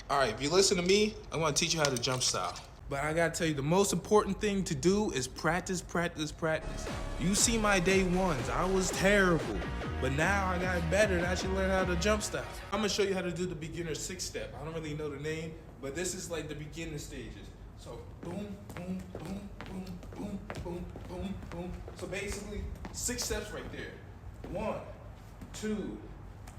All right, if you listen to me, I'm gonna teach you how to jump style. But I gotta tell you, the most important thing to do is practice, practice, practice. You see my day ones, I was terrible. But now I got better and I actually learned how to jump style. I'm gonna show you how to do the beginner 6-step. I don't really know the name, but this is like the beginning stages. So boom, boom, boom, boom, boom, boom, boom, boom. So basically, 6 steps right there. 1, 2,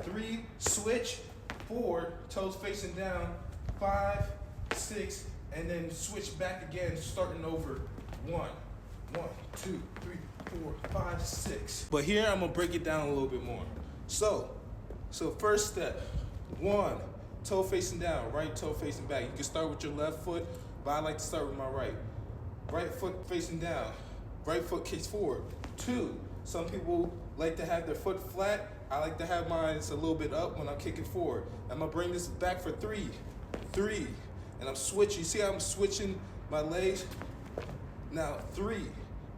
3, switch, 4, toes facing down, 5, 6, and then switch back again, starting over. 1, 2, 3, 4, 5, 6. But here I'm gonna break it down a little bit more. So first step, 1, toe facing down, right toe facing back. You can start with your left foot, but I like to start with my right. Right foot facing down, right foot kicks forward. 2, some people like to have their foot flat. I like to have mine a little bit up when I'm kicking forward. I'm gonna bring this back for 3, and I'm switching. You see how I'm switching my legs? Now 3.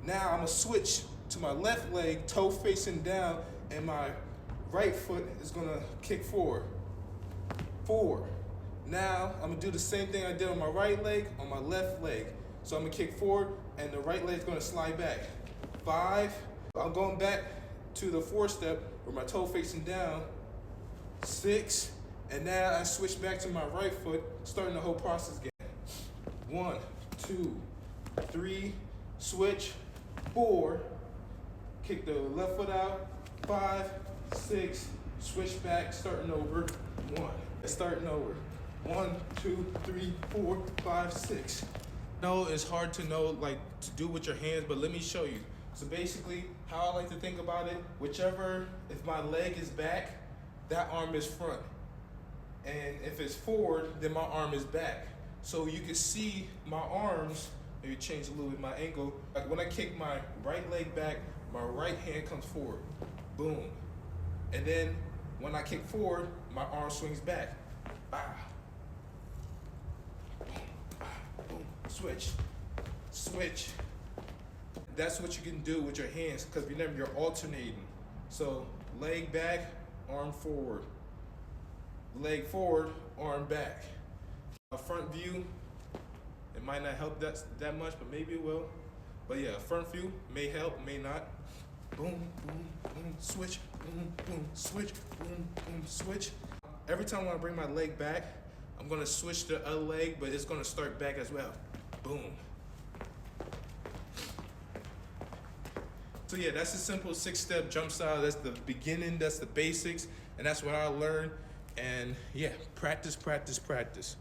Now I'm gonna switch to my left leg, toe facing down, and my right foot is gonna kick forward. 4. Now I'm gonna do the same thing I did on my right leg, on my left leg. So I'm gonna kick forward, and the right leg's gonna slide back. 5. I'm going back to the 4 step with my toe facing down. 6. And now I switch back to my right foot, starting the whole process again. 1, 2, 3, switch, 4, kick the left foot out, 5, 6, switch back, starting over, 1, starting over, 1, 2, 3, 4, 5, 6. No, it's hard to know, like, to do with your hands, but let me show you. So basically, how I like to think about it, if my leg is back, that arm is front. And if it's forward, then my arm is back. So you can see my arms, maybe change a little bit my angle. Like when I kick my right leg back, my right hand comes forward, boom. And then when I kick forward, my arm swings back. Ah. Boom, ah, boom, switch, switch. That's what you can do with your hands, because remember, you're alternating. So leg back, arm forward. Leg forward, arm back. A front view, it might not help that much, but maybe it will. But yeah, front view may help, may not. Boom, boom, boom, switch, boom, boom, switch, boom, boom, switch. Every time when I bring my leg back, I'm gonna switch the other leg, but it's gonna start back as well. Boom. So yeah, that's a simple 6-step jump style. That's the beginning, that's the basics, and that's what I learned. And yeah, practice, practice, practice.